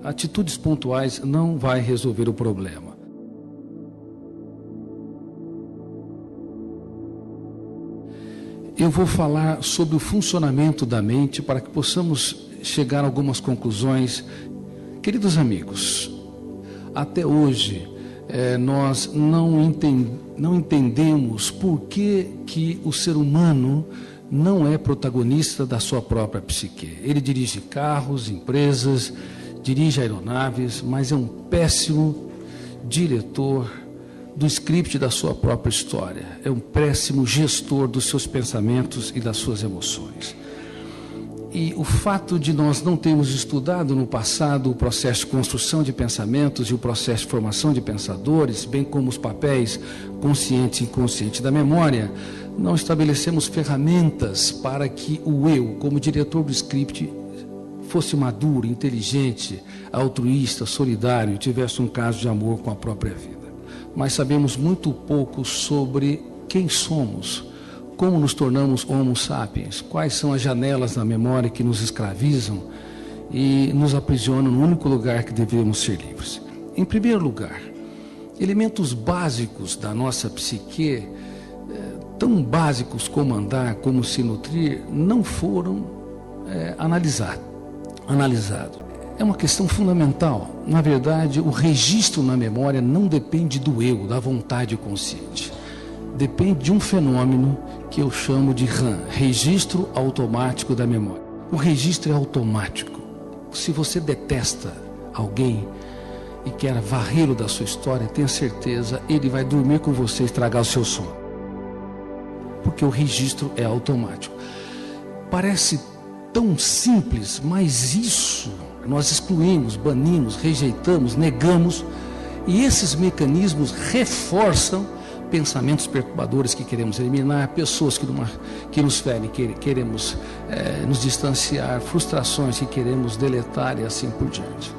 Atitudes pontuais não vai resolver o problema. Eu vou falar sobre o funcionamento da mente para que possamos chegar a algumas conclusões. Queridos amigos, até hoje nós não entendemos por que o ser humano não é protagonista da sua própria psique. Ele dirige carros, empresas, dirige aeronaves, mas é um péssimo diretor do script da sua própria história. É um péssimo gestor dos seus pensamentos e das suas emoções. E o fato de nós não termos estudado no passado o processo de construção de pensamentos e o processo de formação de pensadores, bem como os papéis consciente e inconsciente da memória, não estabelecemos ferramentas para que o eu, como diretor do script, fosse maduro, inteligente, altruísta, solidário e tivesse um caso de amor com a própria vida. Mas sabemos muito pouco sobre quem somos, como nos tornamos homo sapiens, quais são as janelas na memória que nos escravizam e nos aprisionam no único lugar que deveríamos ser livres. Em primeiro lugar, elementos básicos da nossa psique, tão básicos como andar, como se nutrir, não foram analisados. É uma questão fundamental. Na verdade, o registro na memória não depende do eu, da vontade consciente. Depende de um fenômeno que eu chamo de RAM, registro automático da memória. O registro é automático. Se você detesta alguém e quer varrê-lo da sua história, tenha certeza, ele vai dormir com você e estragar o seu sono. Porque o registro é automático. Parece tão simples, mas isso nós excluímos, banimos, rejeitamos, negamos, e esses mecanismos reforçam pensamentos perturbadores que queremos eliminar, pessoas que nos ferem, queremos nos distanciar, frustrações que queremos deletar e assim por diante.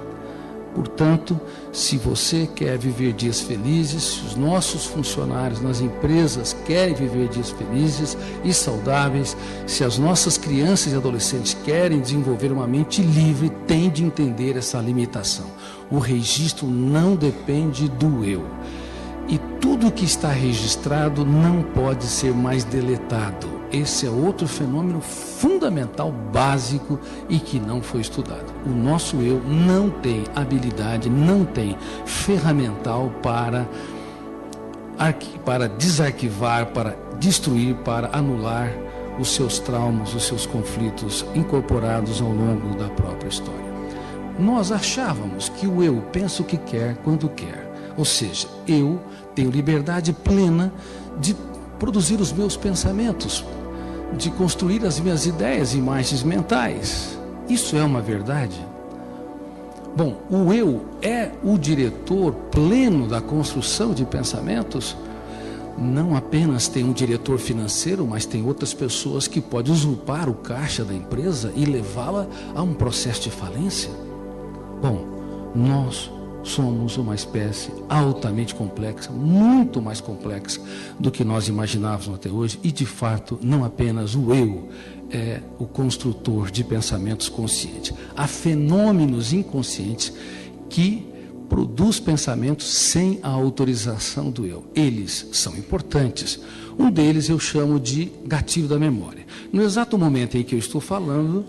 Portanto, se você quer viver dias felizes, se os nossos funcionários nas empresas querem viver dias felizes e saudáveis, se as nossas crianças e adolescentes querem desenvolver uma mente livre, tem de entender essa limitação. O registro não depende do eu. E tudo que está registrado não pode ser mais deletado. Esse é outro fenômeno fundamental, básico e que não foi estudado. O nosso eu não tem habilidade, não tem ferramental para desarquivar, para destruir, para anular os seus traumas, os seus conflitos incorporados ao longo da própria história. Nós achávamos que o eu pensa o que quer, quando quer. Ou seja, eu tenho liberdade plena de produzir os meus pensamentos, de construir as minhas ideias e imagens mentais. Isso é uma verdade? Bom, o eu é o diretor pleno da construção de pensamentos? Não apenas tem um diretor financeiro, mas tem outras pessoas que podem usurpar o caixa da empresa e levá-la a um processo de falência? Bom, nós somos uma espécie altamente complexa, muito mais complexa do que nós imaginávamos até hoje, e de fato não apenas o eu é o construtor de pensamentos conscientes. Há fenômenos inconscientes que produzem pensamentos sem a autorização do eu. Eles são importantes. Um deles eu chamo de gatilho da memória. No exato momento em que eu estou falando,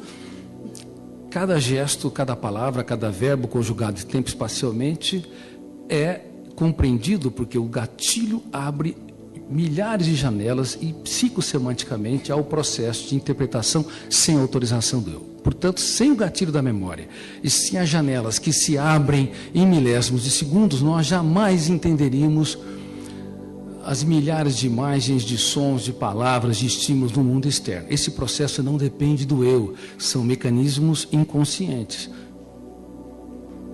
cada gesto, cada palavra, cada verbo conjugado de tempo espacialmente é compreendido porque o gatilho abre milhares de janelas e psicossemanticamente ao processo de interpretação sem autorização do eu. Portanto, sem o gatilho da memória e sem as janelas que se abrem em milésimos de segundos, nós jamais entenderíamos as milhares de imagens, de sons, de palavras, de estímulos no mundo externo. Esse processo não depende do eu, são mecanismos inconscientes.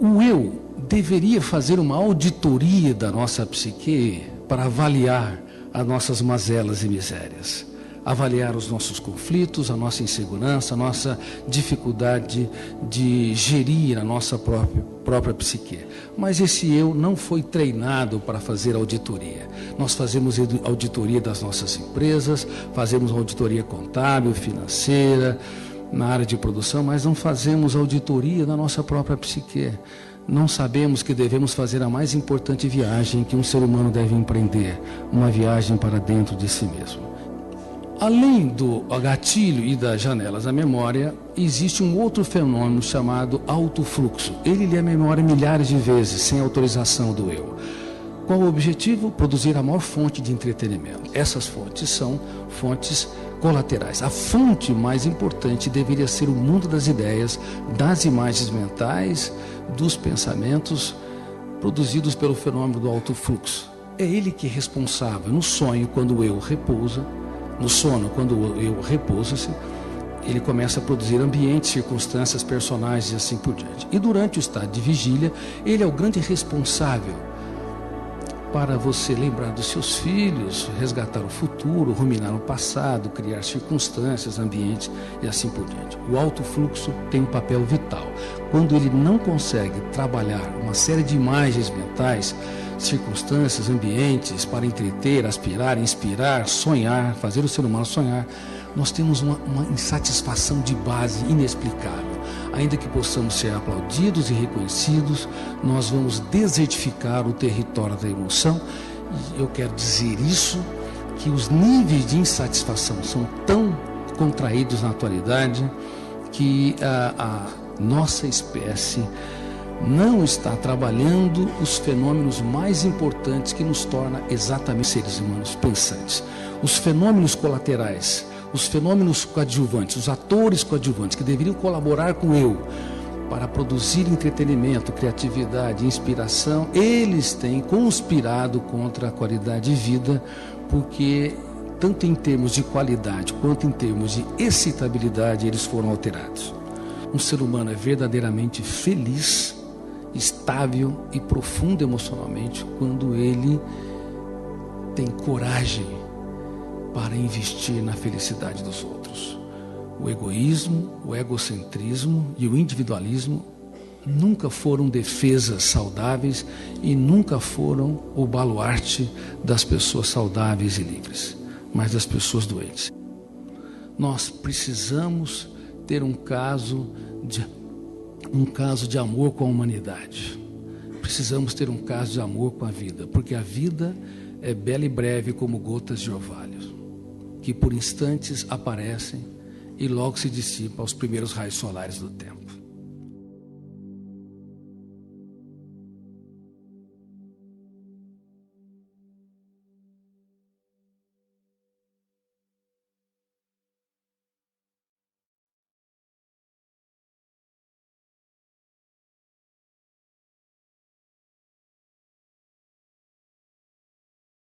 O eu deveria fazer uma auditoria da nossa psique para avaliar as nossas mazelas e misérias. avaliar os nossos conflitos, a nossa insegurança, a nossa dificuldade de gerir a nossa própria psique. Mas esse eu não foi treinado para fazer auditoria. Nós fazemos auditoria das nossas empresas, fazemos auditoria contábil, financeira, na área de produção, mas não fazemos auditoria da nossa própria psique. Não sabemos que devemos fazer a mais importante viagem que um ser humano deve empreender, uma viagem para dentro de si mesmo. Além do gatilho e das janelas da memória, existe um outro fenômeno chamado autofluxo. Ele lê a memória milhares de vezes, sem autorização do eu. Qual o objetivo? Produzir a maior fonte de entretenimento. Essas fontes são fontes colaterais. A fonte mais importante deveria ser o mundo das ideias, das imagens mentais, dos pensamentos produzidos pelo fenômeno do autofluxo. É ele que é responsável no sonho, quando o eu repousa, no sono, quando o eu repousa-se, ele começa a produzir ambientes, circunstâncias, personagens e assim por diante. E durante o estado de vigília, ele é o grande responsável para você lembrar dos seus filhos, resgatar o futuro, ruminar o passado, criar circunstâncias, ambientes e assim por diante. O autofluxo tem um papel vital. Quando ele não consegue trabalhar uma série de imagens mentais, circunstâncias, ambientes para entreter, aspirar, inspirar, sonhar, fazer o ser humano sonhar, nós temos uma insatisfação de base inexplicável. Ainda que possamos ser aplaudidos e reconhecidos, nós vamos desertificar o território da emoção. E eu quero dizer isso, que os níveis de insatisfação são tão contraídos na atualidade que a nossa espécie não está trabalhando os fenômenos mais importantes que nos torna exatamente seres humanos pensantes. Os fenômenos colaterais, os fenômenos coadjuvantes, os atores coadjuvantes que deveriam colaborar com o eu para produzir entretenimento, criatividade, inspiração, eles têm conspirado contra a qualidade de vida, porque tanto em termos de qualidade quanto em termos de excitabilidade eles foram alterados. Um ser humano é verdadeiramente feliz, estável e profundo emocionalmente quando ele tem coragem para investir na felicidade dos outros. O egoísmo, o egocentrismo e o individualismo nunca foram defesas saudáveis e nunca foram o baluarte das pessoas saudáveis e livres, mas das pessoas doentes. Nós precisamos ter um caso de amor com a humanidade. Precisamos ter um caso de amor com a vida, porque a vida é bela e breve como gotas de orvalho, que por instantes aparecem e logo se dissipam aos primeiros raios solares do tempo.